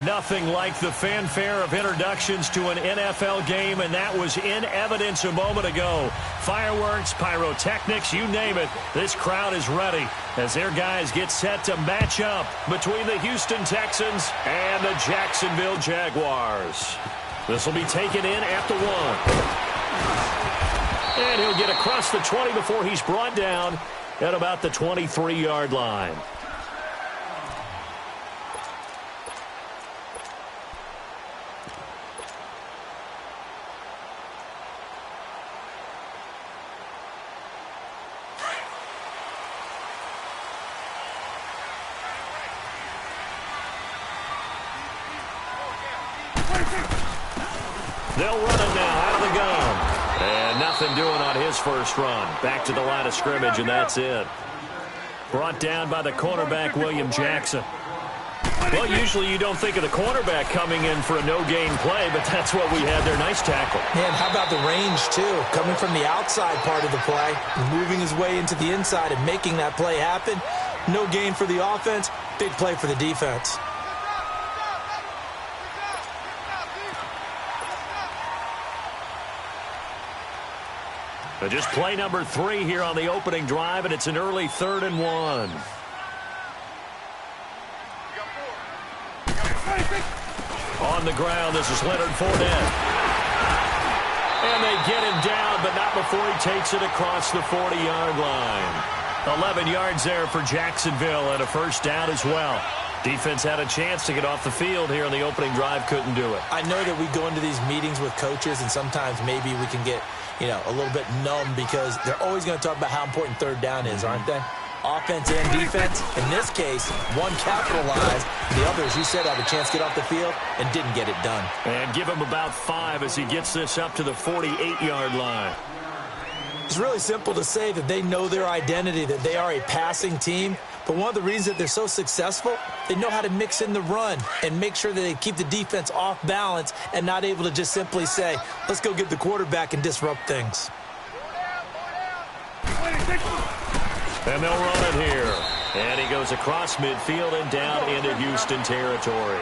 Nothing like the fanfare of introductions to an NFL game, and that was in evidence a moment ago. Fireworks, pyrotechnics, you name it. This crowd is ready as their guys get set to match up between the Houston Texans and the Jacksonville Jaguars. This will be taken in at the 1. And he'll get across the 20 before he's brought down at about the 23-yard line. They'll run it now out of the gun. And nothing doing on his first run. Back to the line of scrimmage, and that's it. Brought down by the cornerback, William Jackson. Well, usually you don't think of the cornerback coming in for a no-gain play, but that's what we had there. Nice tackle. Man, how about the range, too? Coming from the outside part of the play, moving his way into the inside and making that play happen. No gain for the offense, big play for the defense. Just play number 3 here on the opening drive, and it's an early 3rd and 1. On the ground, this is Leonard Fournette. And they get him down, but not before he takes it across the 40-yard line. 11 yards there for Jacksonville and a first down as well. Defense had a chance to get off the field here on the opening drive, couldn't do it. I know that we go into these meetings with coaches, and sometimes maybe we can get, a little bit numb because they're always going to talk about how important third down is, aren't they? Offense and defense. In this case, one capitalized. The others, you said, had a chance to get off the field and didn't get it done. And give him about 5 as he gets this up to the 48-yard line. It's really simple to say that they know their identity, that they are a passing team. But one of the reasons that they're so successful, they know how to mix in the run and make sure that they keep the defense off balance and not able to just simply say, let's go get the quarterback and disrupt things. And they'll run it here. And he goes across midfield and down into Houston territory.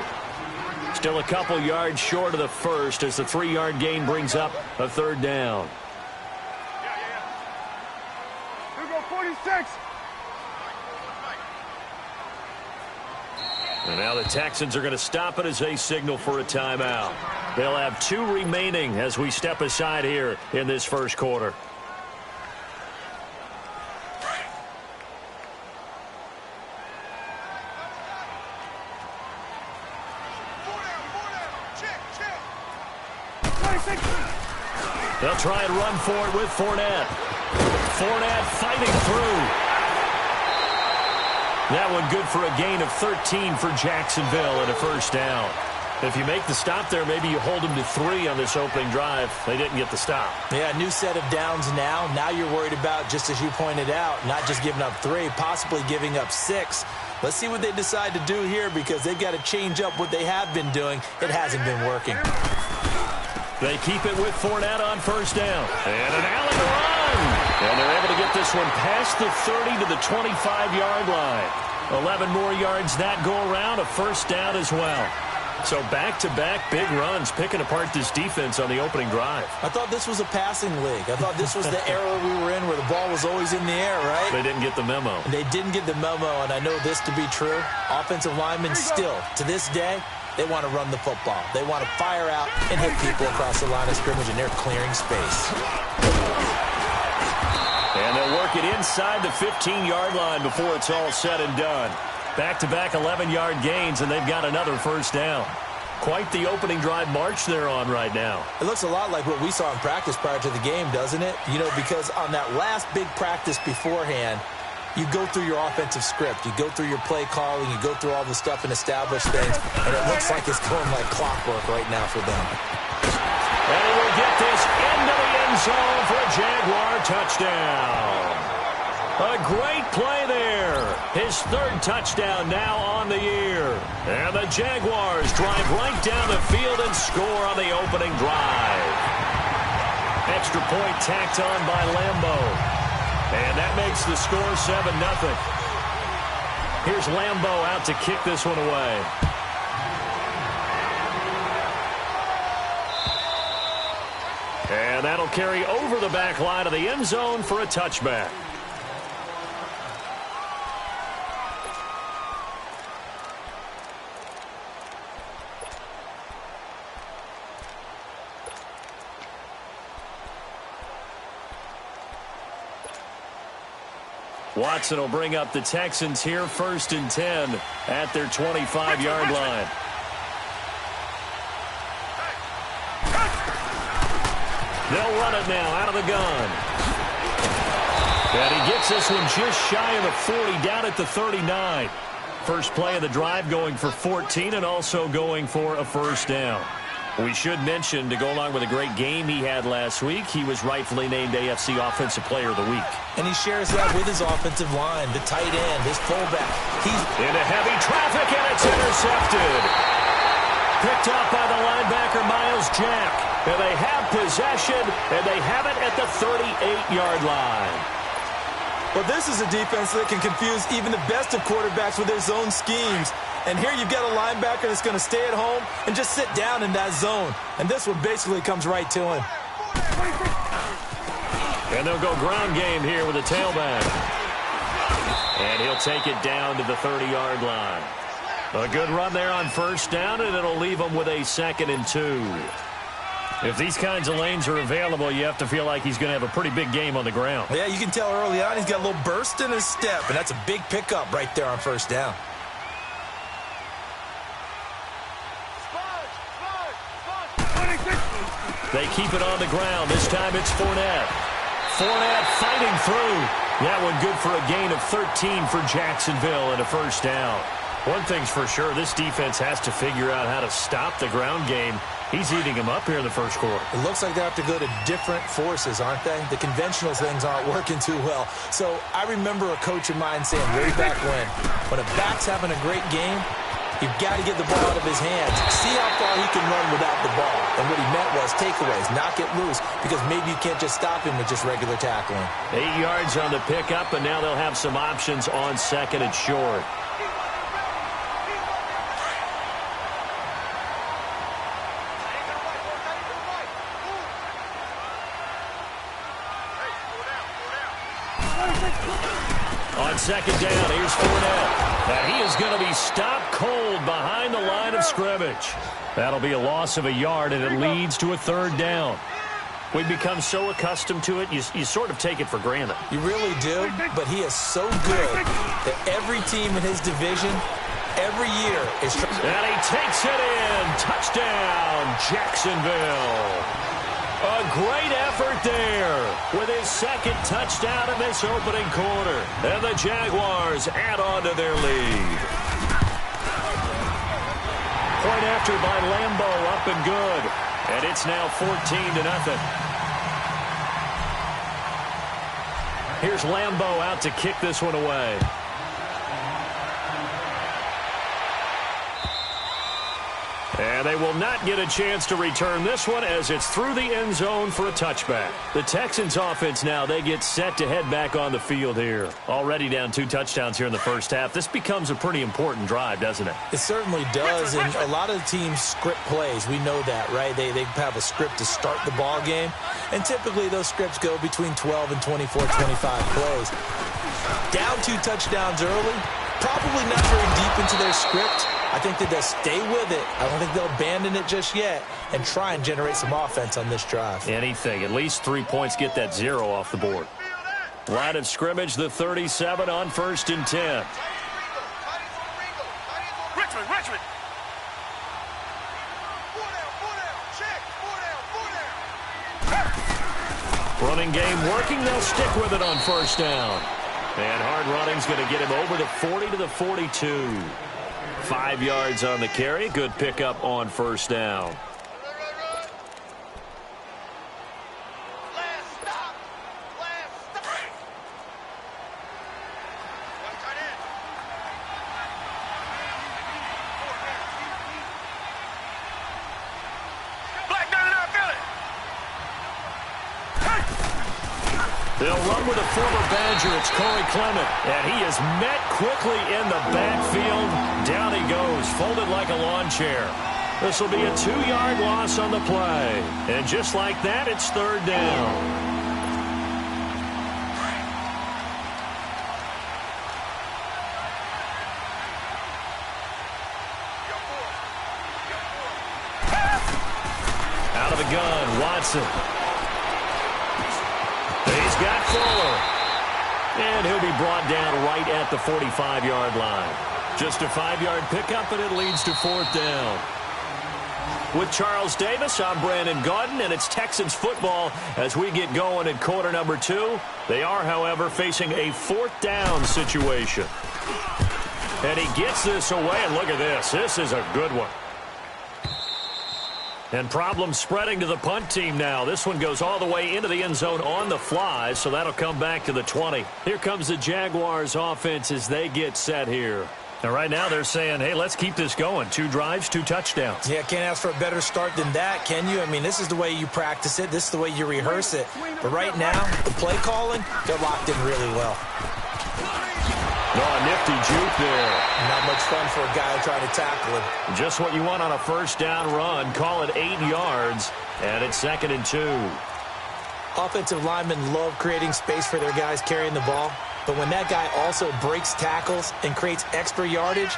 Still a couple yards short of the first as the 3-yard gain brings up a 3rd down. Here we go, 46. And now the Texans are going to stop it as they signal for a timeout. They'll have 2 remaining as we step aside here in this first quarter. They'll try and run for it with Fournette. Fournette fighting through. That one good for a gain of 13 for Jacksonville and a first down. If you make the stop there, maybe you hold them to 3 on this opening drive. They didn't get the stop. Yeah, new set of downs now. Now you're worried about, just as you pointed out, not just giving up 3, possibly giving up 6. Let's see what they decide to do here because they've got to change up what they have been doing. It hasn't been working. They keep it with Fournette on first down. And an alley run. And they're able to get this one past the 30 to the 25-yard line. 11 more yards that go around, a first down as well. So back-to-back big runs picking apart this defense on the opening drive. I thought this was a passing league. I thought this was the era we were in where the ball was always in the air, right? They didn't get the memo. They didn't get the memo, and I know this to be true. Offensive linemen still, to this day, they want to run the football. They want to fire out and hit people across the line of scrimmage, and they're clearing space. And they'll work it inside the 15-yard line before it's all said and done. Back-to-back 11-yard gains, and they've got another first down. Quite the opening drive march they're on right now. It looks a lot like what we saw in practice prior to the game, doesn't it? Because on that last big practice beforehand, you go through your offensive script. You go through your play calling. You go through all the stuff and establish things. And it looks like it's going like clockwork right now for them. And he will get this into the end zone for a Jaguar touchdown. A great play there. His 3rd touchdown now on the year. And the Jaguars drive right down the field and score on the opening drive. Extra point tacked on by Lambo. And that makes the score 7-0. Here's Lambo out to kick this one away. And that'll carry over the back line of the end zone for a touchback. Watson will bring up the Texans here, 1st and 10 at their 25-yard line. They'll run it now out of the gun. And he gets this one just shy of the 40, down at the 39. First play of the drive going for 14 and also going for a first down. We should mention, to go along with a great game he had last week, he was rightfully named AFC Offensive Player of the Week. And he shares that with his offensive line, the tight end, his fullback. He's into heavy traffic, and it's intercepted. Picked up by the linebacker, Myles Jack. And they have possession, and they have it at the 38-yard line. Well, this is a defense that can confuse even the best of quarterbacks with their zone schemes. And here you've got a linebacker that's going to stay at home and just sit down in that zone. And this one basically comes right to him. And they'll go ground game here with a tailback. And he'll take it down to the 30-yard line. A good run there on first down, and it'll leave them with a 2nd and 2. If these kinds of lanes are available, you have to feel like he's going to have a pretty big game on the ground. Yeah, you can tell early on he's got a little burst in his step, and that's a big pickup right there on first down. They keep it on the ground. This time it's Fournette. Fournette fighting through. That one good for a gain of 13 for Jacksonville and a first down. One thing's for sure, this defense has to figure out how to stop the ground game. He's eating them up here in the first quarter. It looks like they have to go to different forces, aren't they? The conventional things aren't working too well. So I remember a coach of mine saying way back when a back's having a great game, you've got to get the ball out of his hands. See how far he can run without the ball. And what he meant was takeaways, knock it loose, because maybe you can't just stop him with just regular tackling. 8 yards on the pickup, and now they'll have some options on 2nd and short. On 2nd down, here's Fournette. And he is going to be stopped cold behind the line of scrimmage. That'll be a loss of a yard, and it leads to a 3rd down. We've become so accustomed to it, you sort of take it for granted. You really do, but he is so good that every team in his division, every year is... And he takes it in. Touchdown, Jacksonville. A great effort there with his 2nd touchdown in this opening quarter. And the Jaguars add on to their lead. Point after by Lambo, up and good. And it's now 14-0. Here's Lambo out to kick this one away. And they will not get a chance to return this one as it's through the end zone for a touchback. The Texans offense now, they get set to head back on the field here. Already down 2 touchdowns here in the first half. This becomes a pretty important drive, doesn't it? It certainly does, and a lot of teams script plays. We know that, right? They have a script to start the ball game, and typically those scripts go between 12 and 24, 25 plays. Down 2 touchdowns early, probably not very deep into their script. I think that they'll stay with it. I don't think they'll abandon it just yet and try and generate some offense on this drive. Anything. At least 3 points, get that 0 off the board. Line of scrimmage, the 37 on 1st and 10. Richmond. Running game working. They'll stick with it on first down. And hard running's going to get him over the 40 to the 42. 5 yards on the carry. Good pickup on first down. They'll run with a former Badger. It's Corey Clement. And he is met quickly in the backfield. Down he goes, folded like a lawn chair. This will be a 2-yard loss on the play. And just like that, it's third down. Out of the gun, Watson. He's got Fuller. And he'll be brought down right at the 45-yard line. Just a 5-yard pickup, and it leads to fourth down. With Charles Davis, I'm Brandon Gaudin, and it's Texans football as we get going in quarter number 2. They are, however, facing a fourth down situation. And he gets this away, and look at this. This is a good one. And problems spreading to the punt team now. This one goes all the way into the end zone on the fly, so that'll come back to the 20. Here comes the Jaguars offense as they get set here. And right now they're saying, hey, let's keep this going. 2 drives, 2 touchdowns. Yeah, can't ask for a better start than that, can you? I mean, this is the way you practice it. This is the way you rehearse it. But right now, the play calling, they're locked in really well. Oh, a nifty juke there. Not much fun for a guy trying to tackle him. Just what you want on a first down run. Call it 8 yards, and it's 2nd and 2. Offensive linemen love creating space for their guys carrying the ball. But when that guy also breaks tackles and creates extra yardage,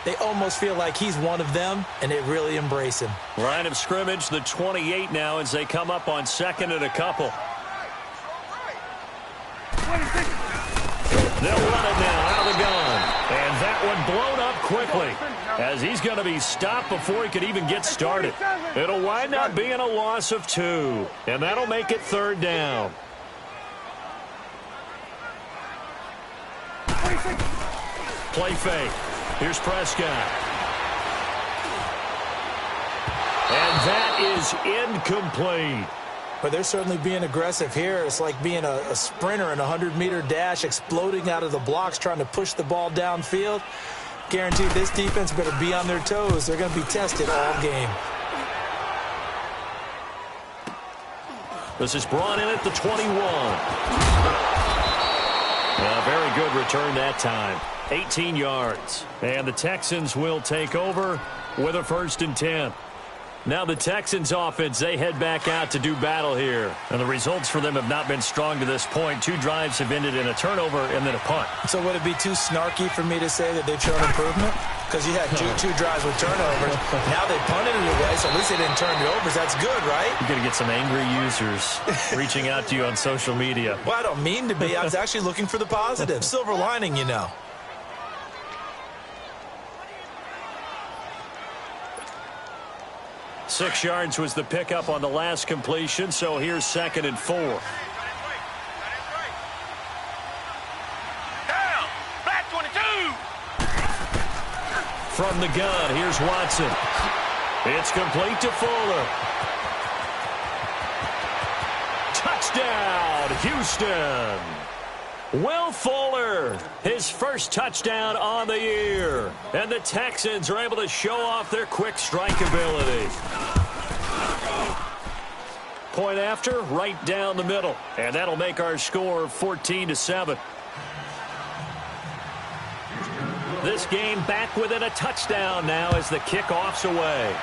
they almost feel like he's one of them, and they really embrace him. Line of scrimmage, the 28 now as they come up on 2nd and a couple. They'll run it now out of the gun. And that one blown up quickly as he's going to be stopped before he could even get started. It'll wind up being a loss of 2, and that'll make it third down. Play fake. Here's Prescott. And that is incomplete. But they're certainly being aggressive here. It's like being a sprinter in a 100-meter dash, exploding out of the blocks, trying to push the ball downfield. Guaranteed this defense better be on their toes. They're going to be tested all game. This is brought in at the 21. A very good return that time. 18 yards. And the Texans will take over with a 1st and 10. Now the Texans offense, they head back out to do battle here. And the results for them have not been strong to this point. 2 drives have ended in a turnover and then a punt. So would it be too snarky for me to say that they've shown improvement? Because you had two drives with turnovers. Now they punted it away, so at least they didn't turn it over. That's good, right? You're going to get some angry users reaching out to you on social media. Well, I don't mean to be. I was actually looking for the positive. Silver lining, you know. Six yards was the pickup on the last completion, so here's 2nd and 4. Down, black 22. From the gun, here's Watson. It's complete to Fuller. Touchdown, Houston. Will Fuller, his first touchdown on the year. And the Texans are able to show off their quick strike ability. Point after, right down the middle. And that'll make our score 14-7. This game back within a touchdown now as the kickoff's away.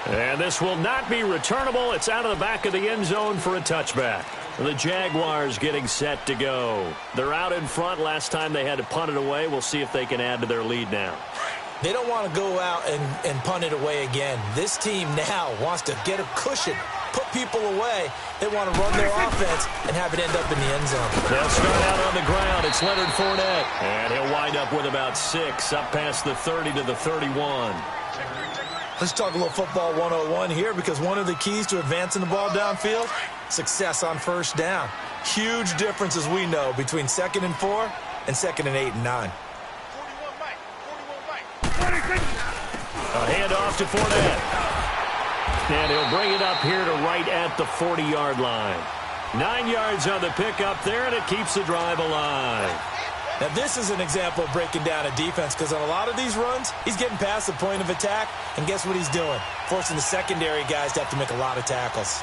And this will not be returnable. It's out of the back of the end zone for a touchback. The Jaguars getting set to go. They're out in front. Last time they had to punt it away. We'll see if they can add to their lead now. They don't want to go out and punt it away again. This team now wants to get a cushion, put people away. They want to run their offense and have it end up in the end zone. They'll start out on the ground. It's Leonard Fournette. And he'll wind up with about 6 up past the 30 to the 31. Let's talk a little football 101 here, because one of the keys to advancing the ball downfield, success on first down. Huge difference, as we know, between 2nd and 4 and 2nd and 8 and 9. A handoff to Fournette. And he'll bring it up here to right at the 40-yard line. 9 yards on the pickup there, and it keeps the drive alive. Now, this is an example of breaking down a defense, because on a lot of these runs, he's getting past the point of attack, and guess what he's doing? Forcing the secondary guys to have to make a lot of tackles.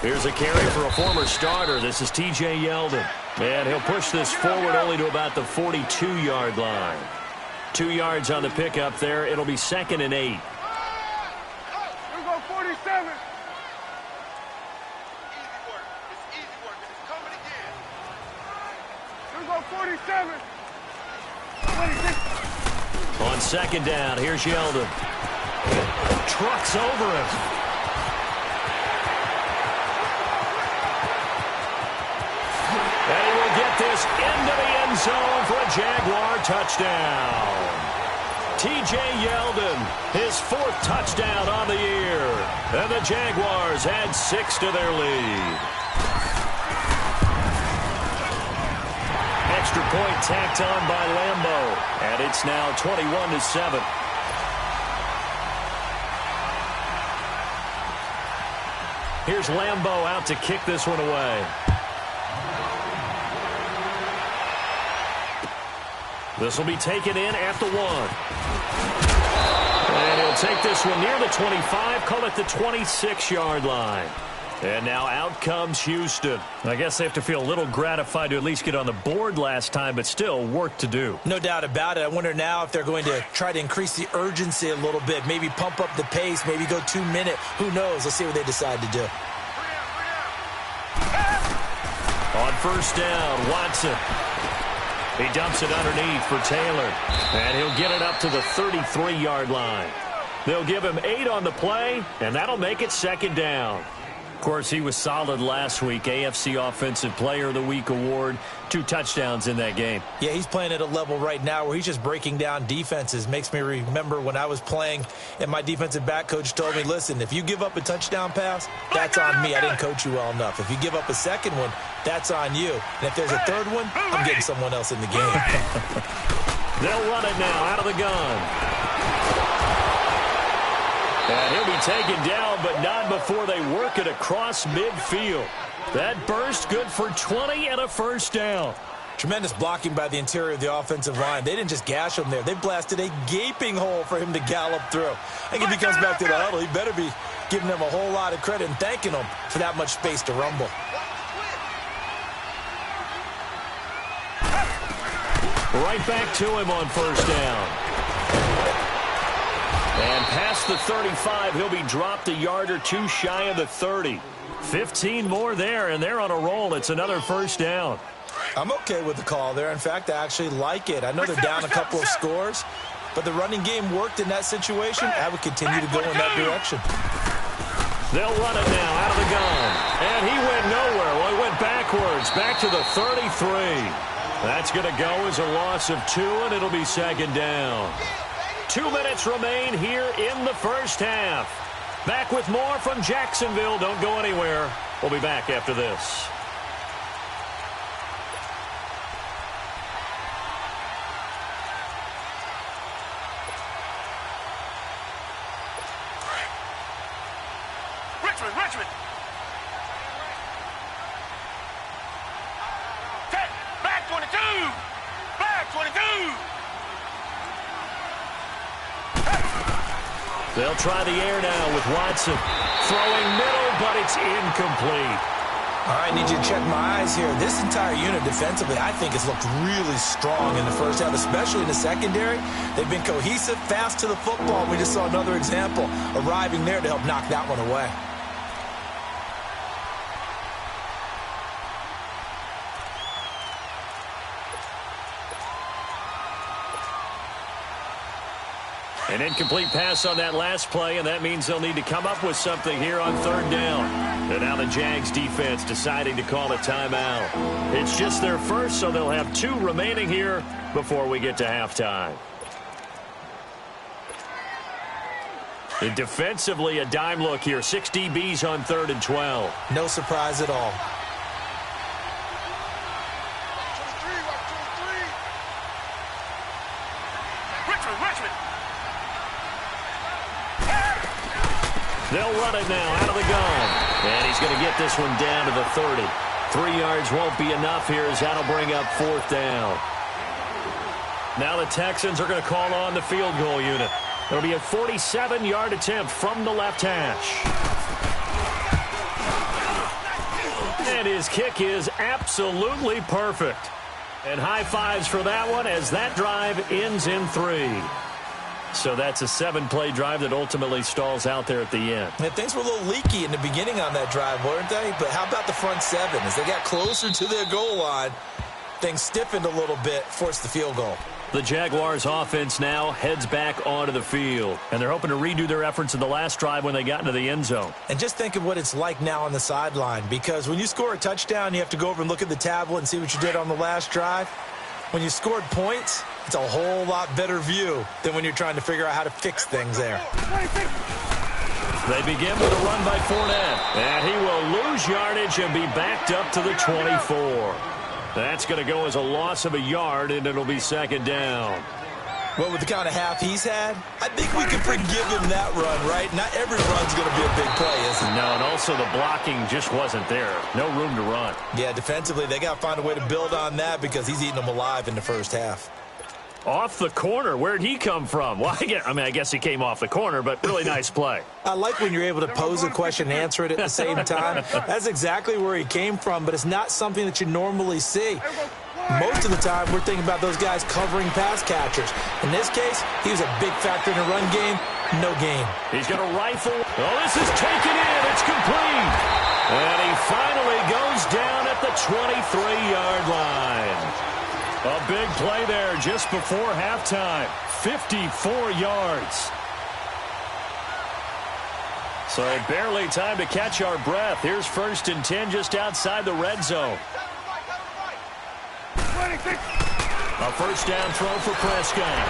Here's a carry for a former starter. This is T.J. Yeldon. And he'll push this forward only to about the 42-yard line. 2 yards on the pickup there. It'll be 2nd and 8. Here we go, 47. Easy work. It's coming again. Here we go, 47. 26. On 2nd down, here's Yeldon. Trucks over him. And he will get this into the end zone for a Jaguar touchdown. T.J. Yeldon, his 4th touchdown on the year. And the Jaguars add 6 to their lead. Extra point tacked on by Lambo. And it's now 21-7. Here's Lambo out to kick this one away. This will be taken in at the 1. And he'll take this one near the 25, call it the 26-yard line. And now out comes Houston. I guess they have to feel a little gratified to at least get on the board last time, but still work to do. No doubt about it. I wonder now if they're going to try to increase the urgency a little bit, maybe pump up the pace, maybe go 2-minute. Who knows? Let's see what they decide to do. On 1st down, Watson. He dumps it underneath for Taylor. And he'll get it up to the 33-yard line. They'll give him 8 on the play, and that'll make it 2nd down. Of course, he was solid last week. AFC Offensive Player of the Week award. 2 touchdowns in that game. Yeah, he's playing at a level right now where he's just breaking down defenses. Makes me remember when I was playing and my defensive back coach told me, listen, if you give up a touchdown pass, that's on me. I didn't coach you well enough. If you give up a second one, that's on you. And if there's a third one, I'm getting someone else in the game. They'll run it now out of the gun. And he'll be taken down, but not before they work it across midfield. That burst good for 20 and a 1st down. Tremendous blocking by the interior of the offensive line. They didn't just gash him there. They blasted a gaping hole for him to gallop through. I think if he comes back to the huddle, he better be giving them a whole lot of credit and thanking them for that much space to rumble. Right back to him on 1st down. And past the 35, he'll be dropped a yard or 2 shy of the 30. 15 more there, and they're on a roll. It's another 1st down. I'm okay with the call there. In fact, I actually like it. I know they're down a couple of scores, but the running game worked in that situation. I would continue to go in that direction. They'll run it now out of the gun. And he went nowhere. Well, he went backwards, back to the 33. That's going to go as a loss of 2, and it'll be 2nd down. 2 minutes remain here in the 1st half. Back with more from Jacksonville. Don't go anywhere. We'll be back after this. Richmond. Back 22. Back 22. They'll try the air now with Watson. Throwing middle, but it's incomplete. All right, I need you to check my eyes here. This entire unit defensively, I think, has looked really strong in the 1st half, especially in the secondary. They've been cohesive, fast to the football. We just saw another example arriving there to help knock that one away. An incomplete pass on that last play, and that means they'll need to come up with something here on 3rd down. And now the Jags defense deciding to call a timeout. It's just their 1st, so they'll have 2 remaining here before we get to halftime. And defensively, a dime look here. 6 DBs on 3rd and 12. No surprise at all. Richmond. They'll run it now out of the gun. And he's going to get this one down to the 30. 3 yards won't be enough here as that'll bring up 4th down. Now the Texans are going to call on the field goal unit. It'll be a 47-yard attempt from the left hash. And his kick is absolutely perfect. And high fives for that one as that drive ends in 3. So that's a 7-play drive that ultimately stalls out there at the end. And things were a little leaky in the beginning on that drive, weren't they? But how about the front 7? As they got closer to their goal line, things stiffened a little bit, forced the field goal. The Jaguars offense now heads back onto the field. And they're hoping to redo their efforts in the last drive when they got into the end zone. And just think of what it's like now on the sideline. Because when you score a touchdown, you have to go over and look at the tablet and see what you did on the last drive. When you scored points, it's a whole lot better view than when you're trying to figure out how to fix things there. They begin with a run by Fournette. And he will lose yardage and be backed up to the 24. That's going to go as a loss of a yard, and it'll be second down. Well, with the kind of half he's had, I think we can forgive him that run, right? Not every run's going to be a big play, is it? No, and also the blocking just wasn't there. No room to run. Yeah, defensively, they got to find a way to build on that because he's eating them alive in the first half. Off the corner. Where'd he come from? Well, I guess he came off the corner, but really nice play. I like when you're able to pose a question and answer it at the same time. That's exactly where he came from, but it's not something that you normally see. Most of the time, we're thinking about those guys covering pass catchers. In this case, he was a big factor in the run game. No gain. He's going to rifle. Oh, this is taken in. It's complete. And he finally goes down at the 23-yard line. A big play there just before halftime. 54 yards. So barely time to catch our breath. Here's 1st and 10 just outside the red zone. A first down throw for Prescott.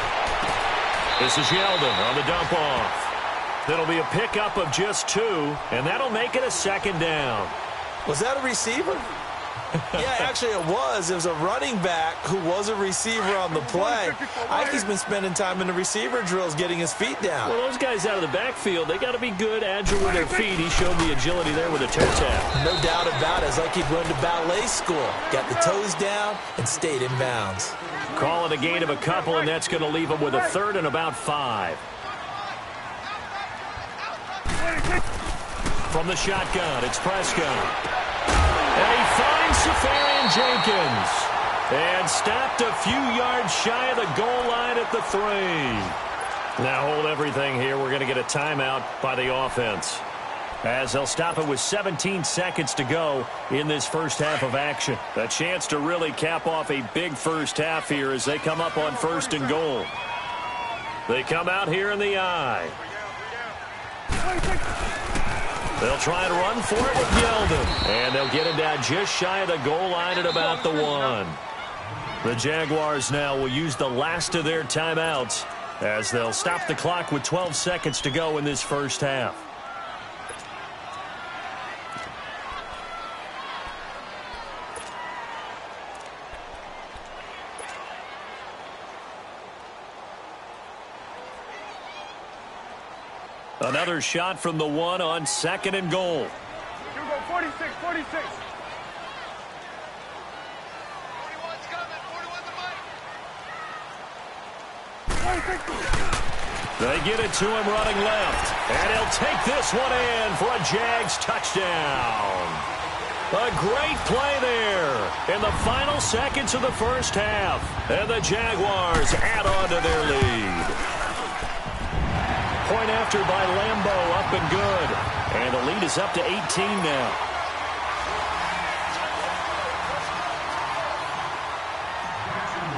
This is Yeldon on the dump off. That'll be a pickup of just 2, and that'll make it a second down. Was that a receiver? Yeah, actually it was. It was a running back who was a receiver on the play. Ike's been spending time in the receiver drills getting his feet down. Well, those guys out of the backfield, they got to be good, agile with their feet. He showed the agility there with a toe tap. No doubt about it. It's like he'd run to ballet school. Got the toes down and stayed in bounds. Call it a gain of a couple, and that's going to leave him with a 3rd and about 5. From the shotgun, it's Prescott. And he finds Safarian Jenkins. And stopped a few yards shy of the goal line at the 3. Now hold everything here. We're going to get a timeout by the offense, as they'll stop it with 17 seconds to go in this first half of action. A chance to really cap off a big first half here as they come up on 1st and goal. They come out here in the I. They'll try and run for it with Yeldon. And they'll get him down just shy of the goal line at about the 1. The Jaguars now will use the last of their timeouts as they'll stop the clock with 12 seconds to go in this first half. Another shot from the 1 on 2nd and goal. Here we go, 46, 46. 41's coming, 41's the mic. They get it to him running left. And he'll take this one in for a Jags touchdown. A great play there in the final seconds of the first half. And the Jaguars add on to their lead. Point after by Lambeau, up and good. And the lead is up to 18 now.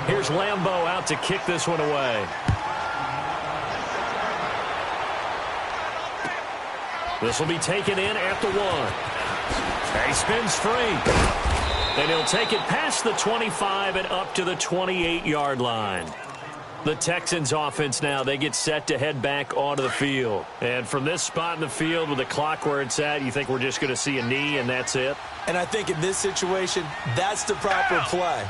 Here's Lambeau out to kick this one away. This will be taken in at the 1. He spins free. And he'll take it past the 25 and up to the 28-yard line. The Texans offense now, they get set to head back onto the field. And from this spot in the field with the clock where it's at, you think we're just going to see a knee and that's it? And I think in this situation, that's the proper play.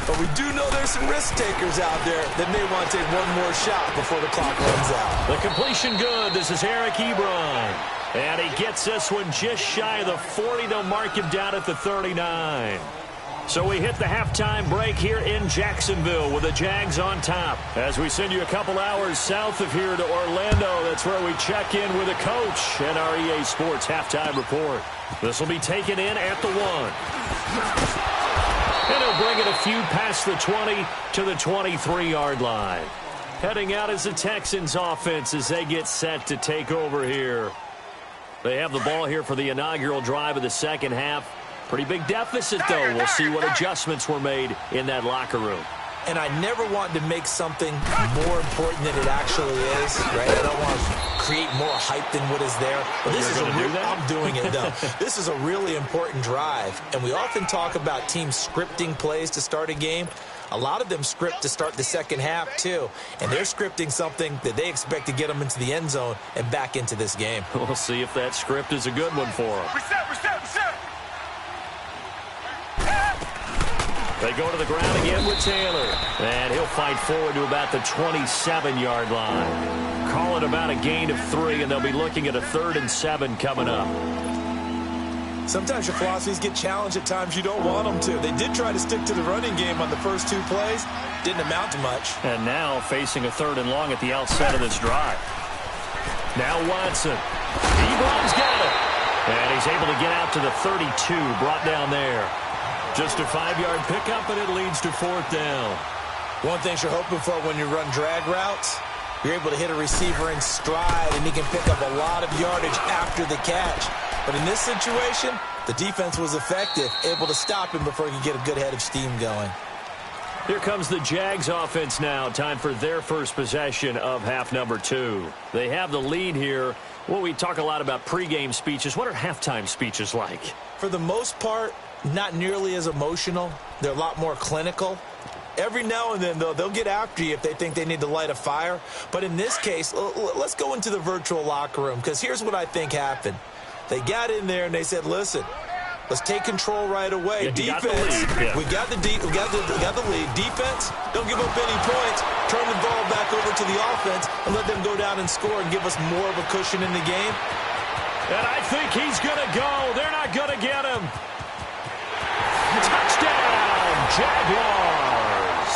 But we do know there's some risk takers out there that may want to take one more shot before the clock runs out. The completion good. This is Eric Ebron. And he gets this one just shy of the 40. They'll mark him down at the 39. So we hit the halftime break here in Jacksonville with the Jags on top. As we send you a couple hours south of here to Orlando, that's where we check in with the coach and our EA Sports halftime report. This will be taken in at the 1. And he'll bring it a few past the 20 to the 23-yard line. Heading out is the Texans offense as they get set to take over here. They have the ball here for the inaugural drive of the second half. Pretty big deficit, though. We'll see what adjustments were made in that locker room. And I never want to make something more important than it actually is, right? I don't want to create more hype than what is there. But this is I'm doing it, though. This is a really important drive. And we often talk about teams scripting plays to start a game. A lot of them script to start the second half, too. And they're scripting something that they expect to get them into the end zone and back into this game. We'll see if that script is a good one for them. Reset. They go to the ground again with Taylor. And he'll fight forward to about the 27-yard line. Call it about a gain of 3, and they'll be looking at a 3rd and 7 coming up. Sometimes your philosophies get challenged at times you don't want them to. They did try to stick to the running game on the first 2 plays. Didn't amount to much. And now facing a 3rd and long at the outset of this drive. Now Watson. Ebron's got it. And he's able to get out to the 32, brought down there. Just a 5-yard pickup, and it leads to 4th down. One thing you're hoping for when you run drag routes, you're able to hit a receiver in stride, and he can pick up a lot of yardage after the catch. But in this situation, the defense was effective, able to stop him before he could get a good head of steam going. Here comes the Jags offense now. Time for their first possession of half number 2. They have the lead here. Well, we talk a lot about pregame speeches. What are halftime speeches like? For the most part, not nearly as emotional. They're a lot more clinical. Every now and then, though, they'll get after you if they think they need to light a fire. But in this case, let's go into the virtual locker room, because here's what I think happened. They got in there and they said, listen, let's take control right away. Yeah, defense, we got the lead. Defense, don't give up any points. Turn the ball back over to the offense and let them go down and score and give us more of a cushion in the game. And I think he's going to go. They're not going to get him. Touchdown, Jaguars.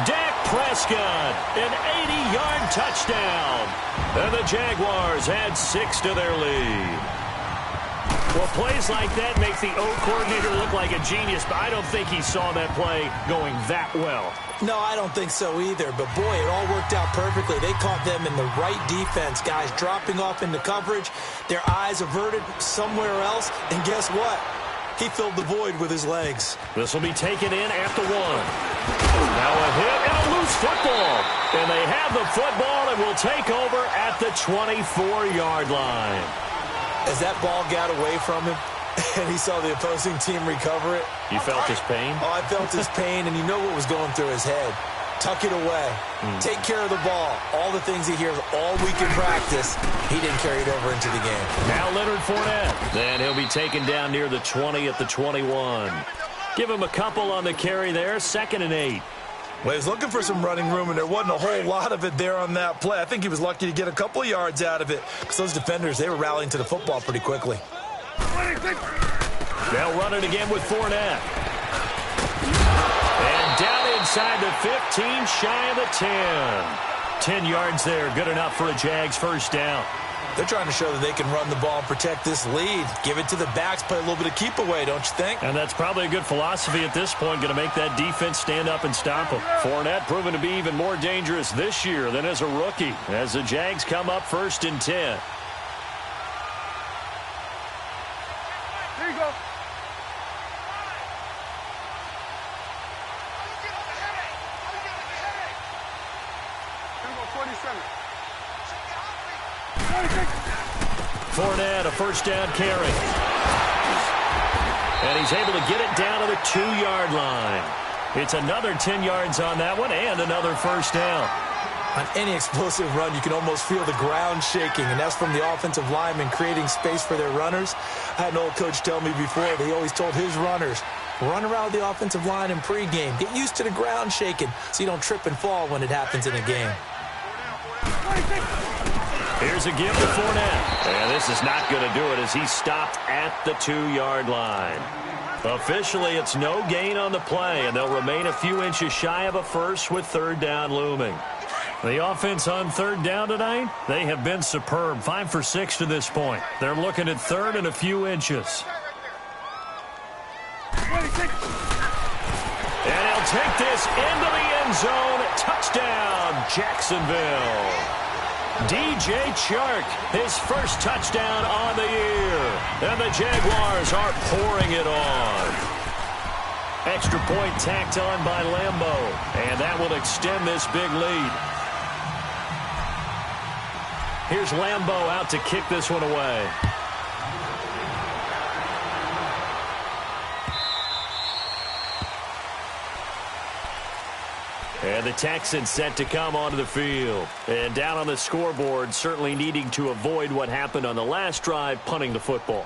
Dak Prescott, an 80-yard touchdown. And the Jaguars add 6 to their lead. Well, plays like that make the O coordinator look like a genius, but I don't think he saw that play going that well. No, I don't think so either. But, boy, it all worked out perfectly. They caught them in the right defense. Guys dropping off into coverage, their eyes averted somewhere else. And guess what? He filled the void with his legs. This will be taken in at the 1. Now a hit and a loose football. And they have the football and will take over at the 24-yard line. As that ball got away from him and he saw the opposing team recover it. You felt his pain? Oh, I felt his pain, and you know what was going through his head. Tuck it away. Take care of the ball. All the things he hears all week in practice, he didn't carry it over into the game. Now Leonard Fournette. Then he'll be taken down near the 20 at the 21. Give him a couple on the carry there. 2nd and 8. Well, he was looking for some running room, and there wasn't a whole lot of it there on that play. I think he was lucky to get a couple of yards out of it because those defenders, they were rallying to the football pretty quickly. They'll run it again with Fournette. And down inside the 15, shy of the 10. 10 yards there, good enough for a Jags first down. They're trying to show that they can run the ball and protect this lead. Give it to the backs, play a little bit of keep away, don't you think? And that's probably a good philosophy at this point, going to make that defense stand up and stop them. Fournette proven to be even more dangerous this year than as a rookie, as the Jags come up 1st and 10. Here you go. Here we go, 47. Fournette, a first down carry. And he's able to get it down to the 2-yard line. It's another 10 yards on that one and another first down. On any explosive run, you can almost feel the ground shaking, and that's from the offensive linemen creating space for their runners. I had an old coach tell me before, that he always told his runners, run around the offensive line in pregame. Get used to the ground shaking so you don't trip and fall when it happens in a game. Here's a give to Fournette. And this is not going to do it as he's stopped at the 2-yard line. Officially, it's no gain on the play, and they'll remain a few inches shy of a first with third down looming. The offense on third down tonight, they have been superb. 5 for 6 to this point. They're looking at third and a few inches. And he'll take this into the end zone. Touchdown, Jacksonville. DJ Chark, his first touchdown on the year. And the Jaguars are pouring it on. Extra point tacked on by Lambo. And that will extend this big lead. Here's Lambo out to kick this one away. And the Texans set to come onto the field. And down on the scoreboard, certainly needing to avoid what happened on the last drive, punting the football.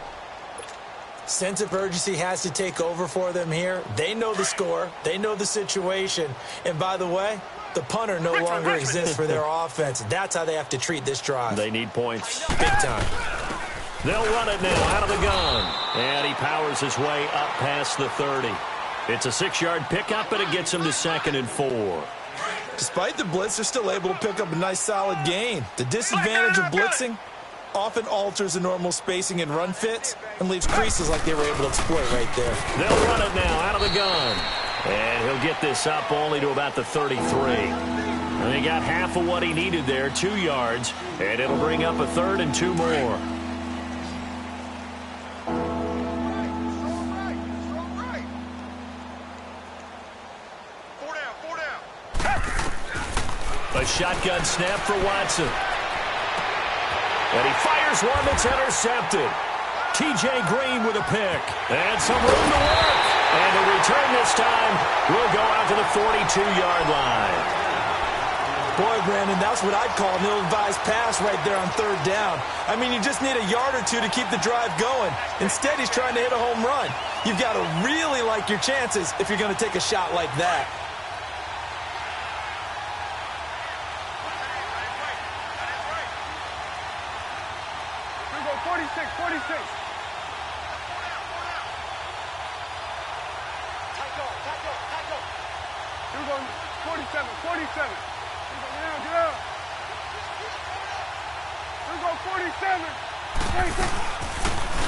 Sense of urgency has to take over for them here. They know the score. They know the situation. And by the way, the punter no longer exists for their offense. That's how they have to treat this drive. They need points. Big time. They'll run it now out of the gun. And he powers his way up past the 30. It's a 6-yard pickup, and it gets him to 2nd and 4. Despite the blitz, they're still able to pick up a nice, solid gain. The disadvantage of blitzing often alters the normal spacing and run fits and leaves creases like they were able to exploit right there. They'll run it now out of the gun. And he'll get this up only to about the 33. And he got half of what he needed there, 2 yards, and it'll bring up a 3rd and 2 more. A shotgun snap for Watson. And he fires one that's intercepted. T.J. Green with a pick. And some room to work. And the return this time will go out to the 42-yard line. Boy, Brandon, that's what I'd call an ill-advised pass right there on third down. I mean, you just need a yard or two to keep the drive going. Instead, he's trying to hit a home run. You've got to really like your chances if you're going to take a shot like that.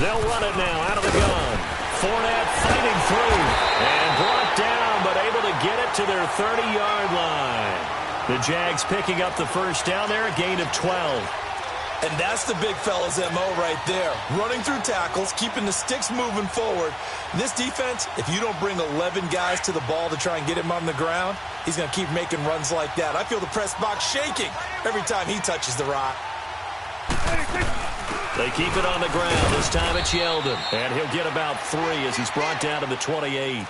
They'll run it now out of the gun. Fournette fighting through and brought down, but able to get it to their 30-yard line. The Jags picking up the first down there, a gain of 12. And that's the big fella's MO right there. Running through tackles, keeping the sticks moving forward. This defense, if you don't bring 11 guys to the ball to try and get him on the ground, he's going to keep making runs like that. I feel the press box shaking every time he touches the rock. They keep it on the ground. This time it's Yeldon. And he'll get about 3 as he's brought down to the 28.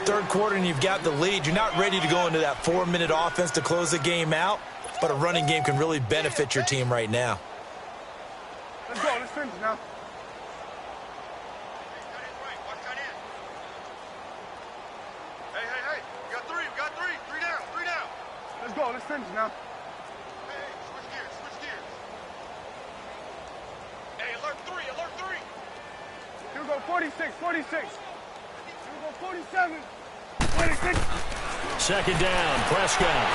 Third quarter and you've got the lead. You're not ready to go into that 4-minute offense to close the game out, but a running game can really benefit your team right now. Let's go. Let's finish now. Hey. We got 3. We got 3. 3 down. 3 down. Let's go. Let's finish now. Hey, switch gears. Switch gears. Hey, alert 3. Alert 3. Here we go. 46. 46. Here we go. 47. 26. Second down, Prescott.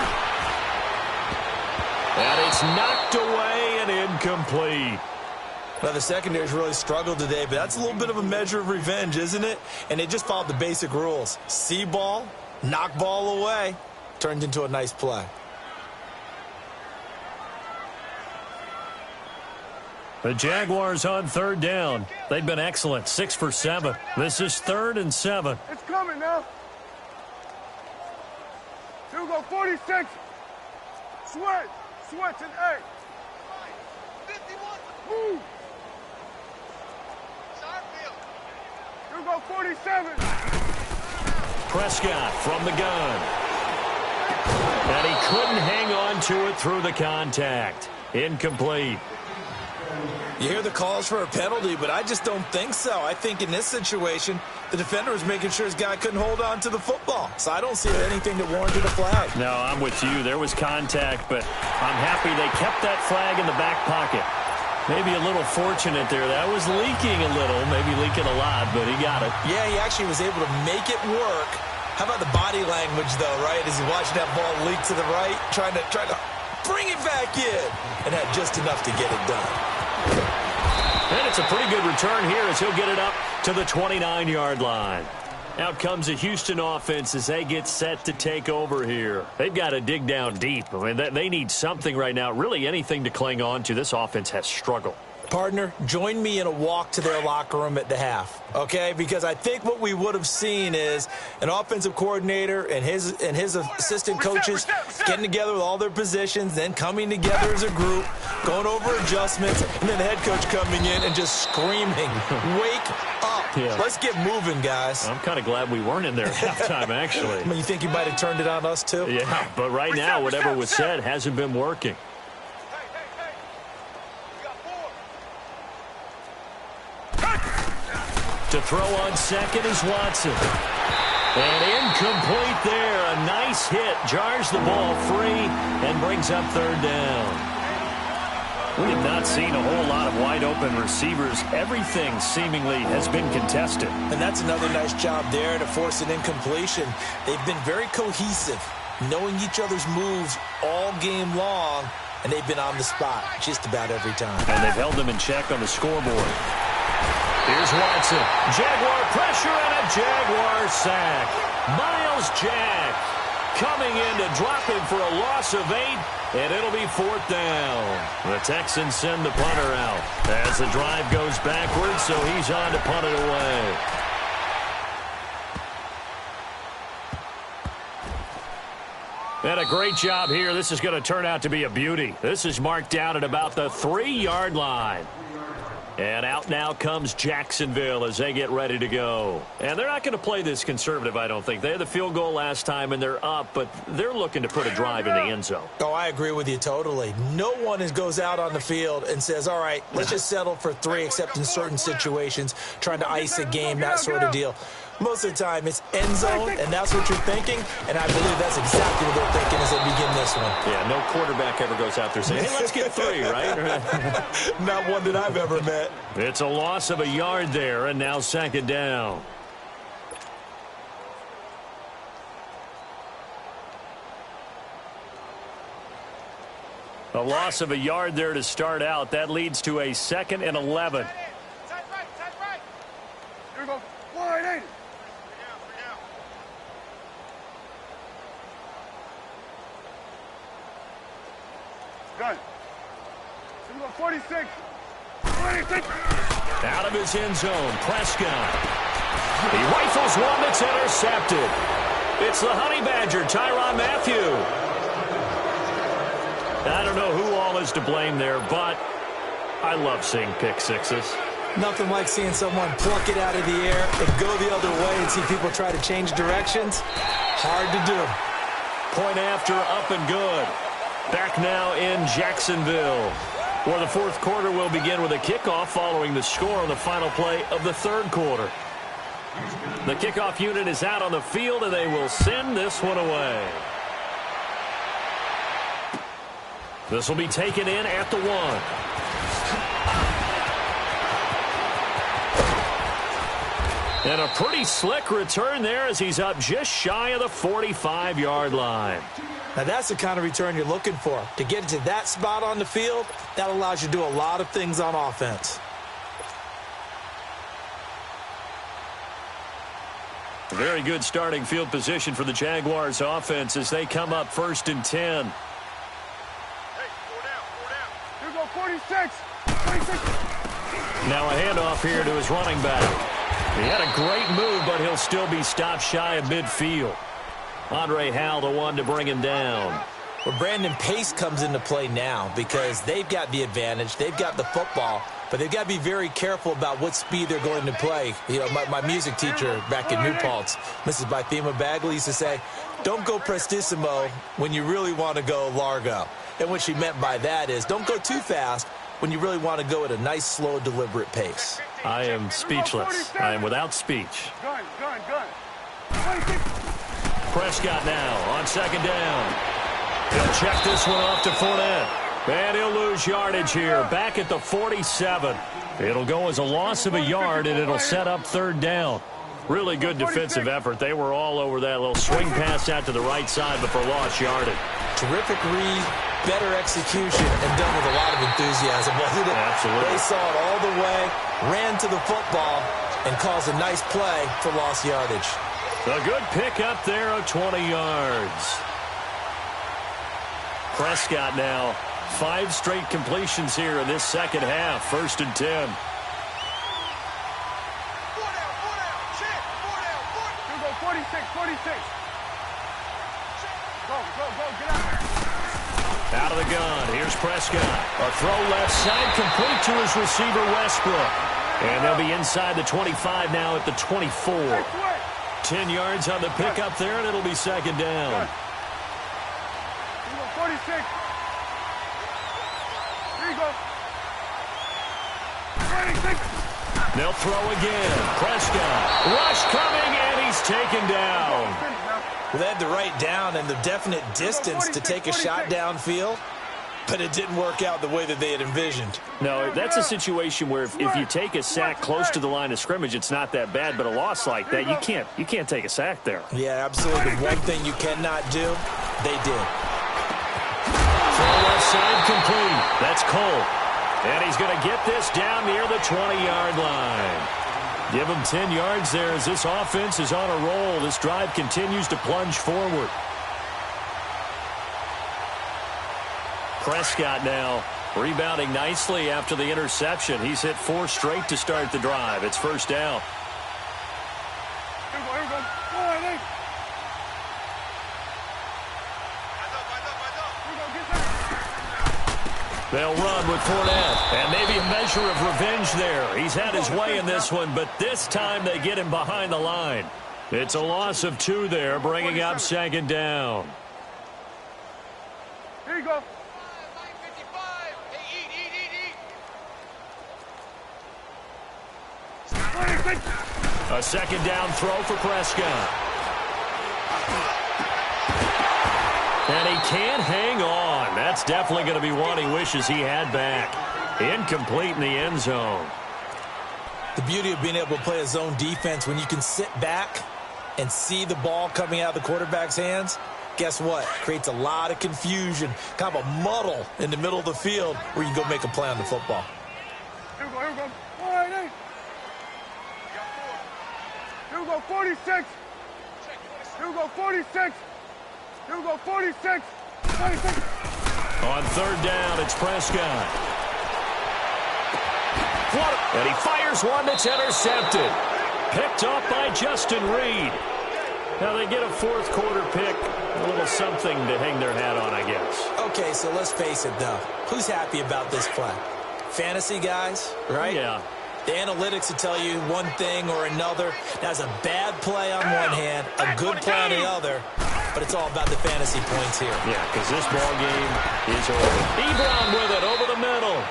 And it's knocked away and incomplete. Well, the secondary's really struggled today, but that's a little bit of a measure of revenge, isn't it? And they just followed the basic rules. See ball, knock ball away, turned into a nice play. The Jaguars on third down. They've been excellent, 6 for 7. This is 3rd and 7. It's coming now. Here we go. 46. Switch and 8. 51. Move. Here we go. 47. Prescott from the gun. And he couldn't hang on to it through the contact. Incomplete. You hear the calls for a penalty, but I just don't think so. I think in this situation, the defender was making sure his guy couldn't hold on to the football. So I don't see anything that warranted a flag. No, I'm with you. There was contact, but I'm happy they kept that flag in the back pocket. Maybe a little fortunate there. That was leaking a little, maybe leaking a lot, but he got it. Yeah, he actually was able to make it work. How about the body language, though, right? As he watched that ball leak to the right, trying to bring it back in, and had just enough to get it done. And it's a pretty good return here as he'll get it up to the 29-yard line. Out comes the Houston offense as they get set to take over here. They've got to dig down deep. I mean, they need something right now, really anything to cling on to. This offense has struggled. Partner, join me in a walk to their locker room at the half, okay? Because I think what we would have seen is an offensive coordinator and his assistant coaches getting together with all their positions, then coming together as a group, going over adjustments, and then the head coach coming in and just screaming, "Wake up. Yeah. Let's get moving, guys." I'm kind of glad we weren't in there at halftime, actually. I mean, you think you might have turned it on us, too? Yeah, but right now, whatever was said hasn't been working. To throw on second is Watson. And incomplete there. A nice hit. Jars the ball free and brings up third down. We have not seen a whole lot of wide-open receivers. Everything seemingly has been contested. And that's another nice job there to force an incompletion. They've been very cohesive, knowing each other's moves all game long, and they've been on the spot just about every time. And they've held them in check on the scoreboard. Here's Watson. Jaguar pressure and a Jaguar sack. Myles Jack coming in to drop him for a loss of 8, and it'll be fourth down. The Texans send the punter out as the drive goes backwards, so he's on to punt it away. And a great job here. This is going to turn out to be a beauty. This is marked down at about the 3-yard line. And out now comes Jacksonville as they get ready to go. And they're not going to play this conservative, I don't think. They had the field goal last time, and they're up, but they're looking to put a drive in the end zone. Oh, I agree with you totally. No one goes out on the field and says, all right, let's just settle for 3, except in certain situations, trying to ice a game, that sort of deal. Most of the time, it's end zone, and that's what you're thinking, and I believe that's exactly what they're thinking as they begin this one. Yeah, no quarterback ever goes out there saying, hey, let's get 3, right? Not one that I've ever met. It's a loss of a yard there, and now second down. A loss of a yard there to start out. That leads to a 2nd and 11. Tight right. Here we go. Wide 80. Gun. Here we go. 46. 26. Out of his end zone, Prescott. He rifles one that's intercepted. It's the Honey Badger, Tyrann Mathieu. I don't know who all is to blame there, but I love seeing pick sixes. Nothing like seeing someone pluck it out of the air and go the other way and see people try to change directions. Hard to do. Point after, up and good. Back now in Jacksonville, where the fourth quarter will begin with a kickoff following the score on the final play of the third quarter. The kickoff unit is out on the field, and they will send this one away. This will be taken in at the 1. And a pretty slick return there as he's up just shy of the 45-yard line. Now, that's the kind of return you're looking for. To get to that spot on the field, that allows you to do a lot of things on offense. Very good starting field position for the Jaguars offense as they come up 1st and 10. Hey, 4 down. Here we go. 46. 26. Now a handoff here to his running back. He had a great move, but he'll still be stopped shy of midfield. Andre Hal, the one to bring him down. Well, Brandon, pace comes into play now because they've got the advantage. They've got the football, but they've got to be very careful about what speed they're going to play. You know, my music teacher back in New Paltz, Mrs. Bythema Bagley, used to say, don't go prestissimo when you really want to go largo. And what she meant by that is don't go too fast when you really want to go at a nice, slow, deliberate pace. I am speechless. I am without speech. Gun. 26. Prescott now on 2nd down. He'll check this one off to Fournette. And he'll lose yardage here, back at the 47. It'll go as a loss of a yard, and it'll set up third down. Really good defensive effort. They were all over that little swing pass out to the right side, but for lost yardage. Terrific read, better execution, and done with a lot of enthusiasm, wasn't it? Absolutely. They saw it all the way, ran to the football, and caused a nice play for lost yardage. A good pickup there of 20 yards. Prescott now, 5 straight completions here in this second half, 1st and 10. You go 46, 46. Go, get out there. Out of the gun, here's Prescott. A throw left side, complete to his receiver, Westbrook. And they'll be inside the 25 now at the 24. 10 yards on the pickup there, and it'll be second down. You go 46. Here you go. 26. They'll throw again. Prescott. Rush coming, and he's taken down. Well, they had the right down and the definite distance to take a shot downfield, but it didn't work out the way that they had envisioned. No, that's a situation where if you take a sack close to the line of scrimmage, it's not that bad, but a loss like that, you can't take a sack there. Yeah, absolutely. The one thing you cannot do, they did. Throw left side complete. That's Cole. And he's going to get this down near the 20-yard line. Give him 10 yards there as this offense is on a roll. This drive continues to plunge forward. Prescott now rebounding nicely after the interception. He's hit 4 straight to start the drive. It's first down. Here we go. Here we go. They'll run with Fournette, and maybe a measure of revenge there. He's had his way in this one, but this time they get him behind the line. It's a loss of 2 there, bringing up second down. Here you go. A second down throw for Prescott. And he can't hang on. That's definitely going to be one he wishes he had back. Incomplete in the end zone. The beauty of being able to play a zone defense, when you can sit back and see the ball coming out of the quarterback's hands, guess what? Creates a lot of confusion, kind of a muddle in the middle of the field where you can go make a play on the football. Here we go. All right, hey. Here we go, 46. Here we go, 46. Here we go, 46. 46. On third down, it's Prescott. And he fires one that's intercepted. Picked off by Justin Reed. Now they get a fourth quarter pick. A little something to hang their hat on, I guess. Okay, so let's face it, though. Who's happy about this play? Fantasy guys, right? Yeah. The analytics will tell you one thing or another. That's a bad play on one hand, a good play on the other, but it's all about the fantasy points here. Yeah, because this ball game is over. Ebron with it over the middle.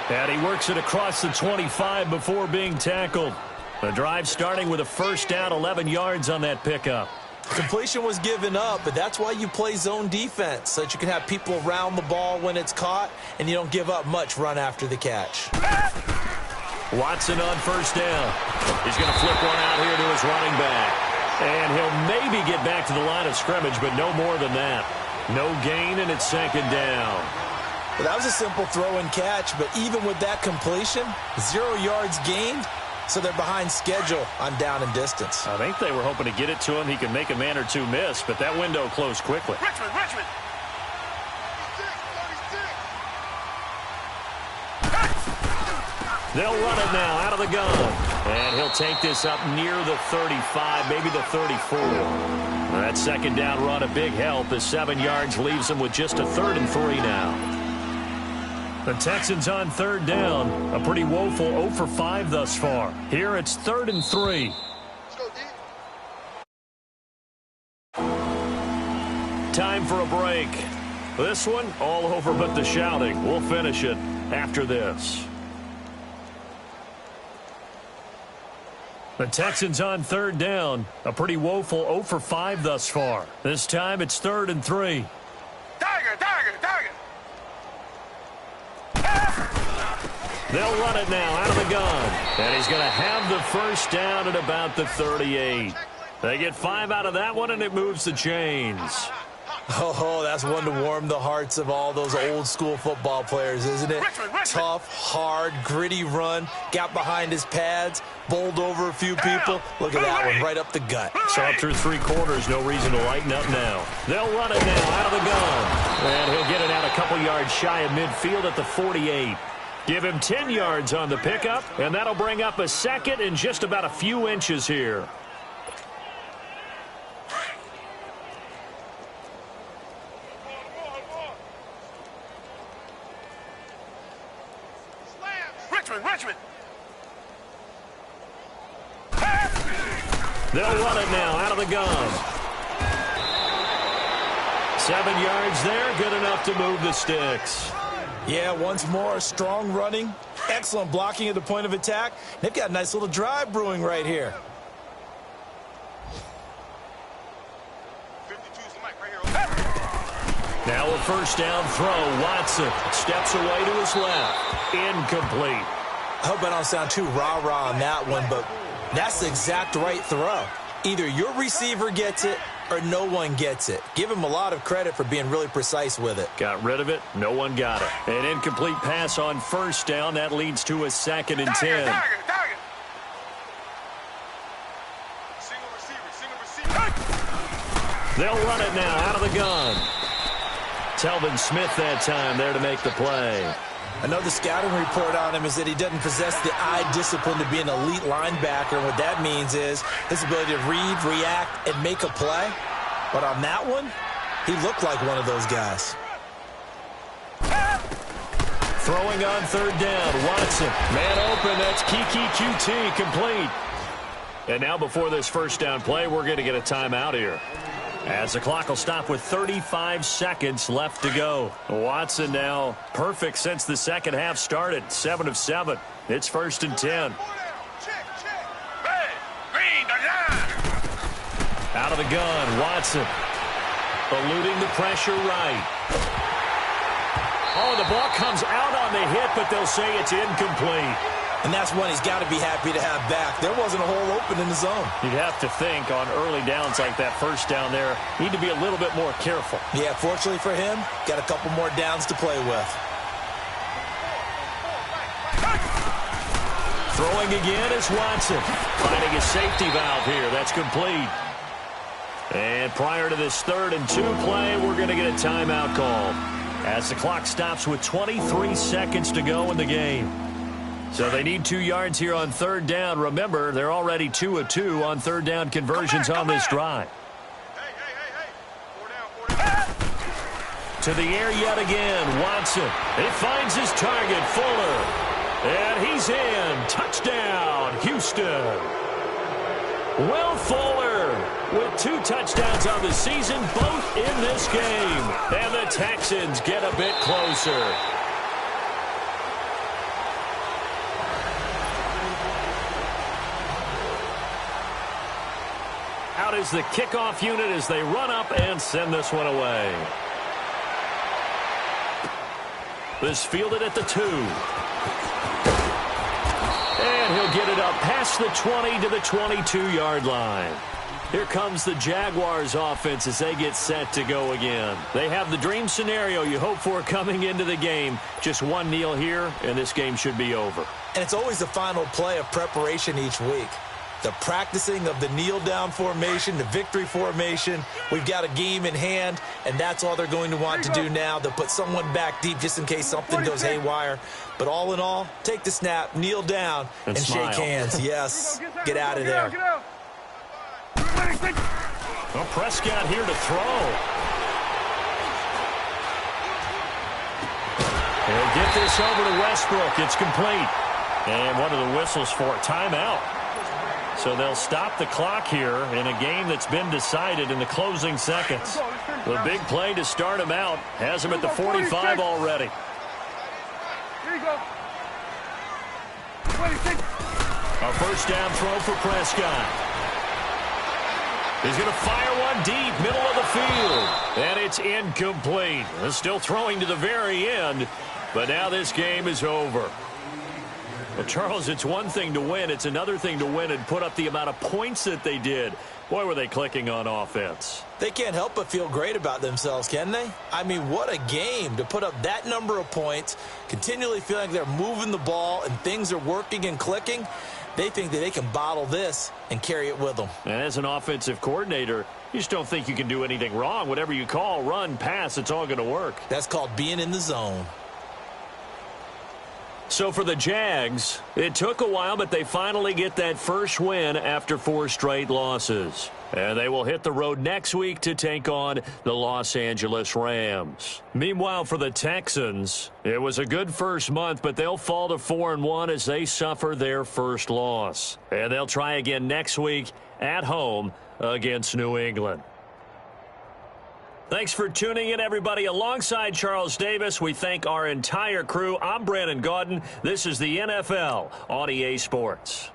And he works it across the 25 before being tackled. The drive starting with a first down, 11 yards on that pickup. Completion was given up, but that's why you play zone defense, so that you can have people around the ball when it's caught, and you don't give up much run after the catch. Watson on first down. He's going to flip one out here to his running back. And he'll maybe get back to the line of scrimmage, but no more than that. No gain, and it's second down. Well, that was a simple throw and catch, but even with that completion, 0 yards gained, so they're behind schedule on down and distance. I think they were hoping to get it to him. He could make a man or two miss, but that window closed quickly. Richmond. They'll run it now out of the gun. And he'll take this up near the 35, maybe the 34. That second down run a big help as 7 yards leaves them with just a 3rd and 3 now. The Texans on third down. A pretty woeful 0 for 5 thus far. Here it's 3rd and 3. Time for a break. This one all over but the shouting. We'll finish it after this. The Texans on third down. A pretty woeful 0 for 5 thus far. This time it's 3rd and 3. Tiger. They'll run it now out of the gun. And he's going to have the first down at about the 38. They get 5 out of that one, and it moves the chains. Oh, that's one to warm the hearts of all those old-school football players, isn't it? Tough, hard, gritty run. Got behind his pads, bowled over a few people. Look at that one, right up the gut. So up through 3 quarters, no reason to lighten up now. They'll run it now out of the gun. And he'll get it out a couple yards shy of midfield at the 48. Give him 10 yards on the pickup, and that'll bring up a second in just about a few inches here. Richmond. They'll run it now out of the gun. 7 yards there, good enough to move the sticks. Yeah, once more, strong running, excellent blocking at the point of attack. They've got a nice little drive brewing right here. 52's the mic right here. Now a first down throw. Watson steps away to his left. Incomplete. I hope I don't sound too rah-rah on that one, but that's the exact right throw. Either your receiver gets it or no one gets it. Give him a lot of credit for being really precise with it. Got rid of it. No one got it. An incomplete pass on first down. That leads to a 2nd and 10. Target. Single receiver. They'll run it now out of the gun. Telvin Smith that time there to make the play. Another scouting report on him is that he doesn't possess the eye discipline to be an elite linebacker. And what that means is his ability to read, react, and make a play. But on that one, he looked like one of those guys. Throwing on 3rd down. Watson. Man open. That's Kiki QT complete. And now before this first down play, we're going to get a timeout here, as the clock will stop with 35 seconds left to go. Watson now perfect since the second half started. 7 of 7. It's 1st and 10. Out of the gun, Watson. Eluding the pressure right. Oh, the ball comes out on the hit, but they'll say it's incomplete. And that's one he's got to be happy to have back. There wasn't a hole open in the zone. You'd have to think on early downs like that first down there, need to be a little bit more careful. Yeah, fortunately for him, got a couple more downs to play with. Throwing again is Watson. Finding a safety valve here. That's complete. And prior to this 3rd and 2 play, we're going to get a timeout call, as the clock stops with 23 seconds to go in the game. So they need 2 yards here on 3rd down. Remember, they're already 2 of 2 on 3rd down conversions on this drive. Hey. 4 down. To the air yet again. Watson. He finds his target, Fuller. And he's in. Touchdown, Houston. Will Fuller with 2 touchdowns on the season, both in this game. And the Texans get a bit closer. Out is the kickoff unit as they run up and send this one away. This fielded at the 2. And he'll get it up past the 20 to the 22-yard line. Here comes the Jaguars offense as they get set to go again. They have the dream scenario you hope for coming into the game. Just one kneel here, and this game should be over. And it's always the final play of preparation each week. The practicing of the kneel-down formation, the victory formation. We've got a game in hand, and that's all they're going to want to do now. They'll put someone back deep just in case something goes haywire. But all in all, take the snap, kneel down, and shake hands. Yes, get out of there. Well, Prescott here to throw. He'll get this over to Westbrook. It's complete. And one of the whistles for a timeout. So they'll stop the clock here in a game that's been decided in the closing seconds. The big play to start him out has him at the 45 already. Here you go. 26. A first down throw for Prescott. He's going to fire one deep, middle of the field. And it's incomplete. Still throwing to the very end, but now this game is over. Well, Charles, it's one thing to win. It's another thing to win and put up the amount of points that they did. Boy, were they clicking on offense. They can't help but feel great about themselves, can they? I mean, what a game to put up that number of points, continually feeling like they're moving the ball and things are working and clicking. They think that they can bottle this and carry it with them. And as an offensive coordinator, you just don't think you can do anything wrong. Whatever you call, run, pass, it's all going to work. That's called being in the zone. So for the Jags, it took a while, but they finally get that first win after 4 straight losses. And they will hit the road next week to take on the Los Angeles Rams. Meanwhile, for the Texans, it was a good first month, but they'll fall to 4-1 as they suffer their first loss. And they'll try again next week at home against New England. Thanks for tuning in, everybody. Alongside Charles Davis, we thank our entire crew. I'm Brandon Gaudin. This is the NFL on EA Sports.